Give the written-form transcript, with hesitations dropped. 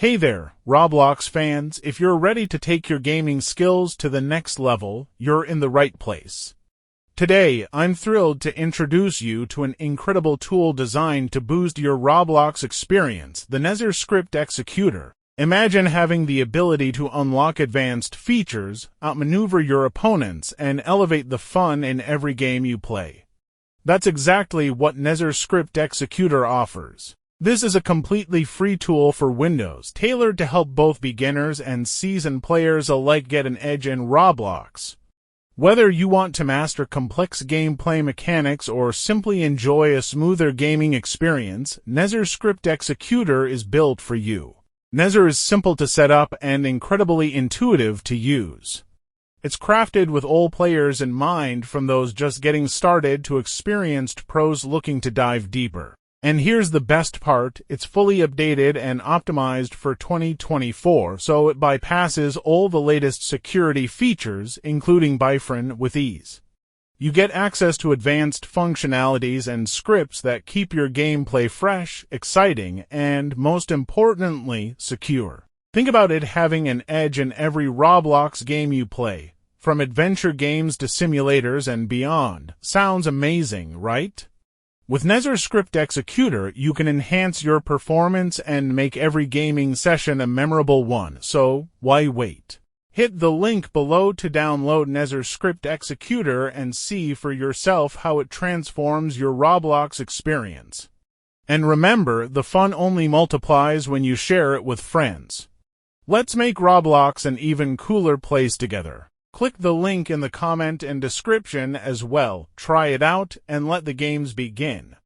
Hey there, Roblox fans, if you're ready to take your gaming skills to the next level, you're in the right place. Today, I'm thrilled to introduce you to an incredible tool designed to boost your Roblox experience, the Nezur Script Executor. Imagine having the ability to unlock advanced features, outmaneuver your opponents, and elevate the fun in every game you play. That's exactly what Nezur Script Executor offers. This is a completely free tool for Windows, tailored to help both beginners and seasoned players alike get an edge in Roblox. Whether you want to master complex gameplay mechanics or simply enjoy a smoother gaming experience, Nezur Script Executor is built for you. Nezur is simple to set up and incredibly intuitive to use. It's crafted with all players in mind, from those just getting started to experienced pros looking to dive deeper. And here's the best part, it's fully updated and optimized for 2024, so it bypasses all the latest security features, including Byfron, with ease. You get access to advanced functionalities and scripts that keep your gameplay fresh, exciting, and, most importantly, secure. Think about it having an edge in every Roblox game you play, from adventure games to simulators and beyond. Sounds amazing, right? With Nezur Script Executor, you can enhance your performance and make every gaming session a memorable one, so why wait? Hit the link below to download Nezur Script Executor and see for yourself how it transforms your Roblox experience. And remember, the fun only multiplies when you share it with friends. Let's make Roblox an even cooler place together. Click the link in the comment and description as well, try it out, and let the games begin.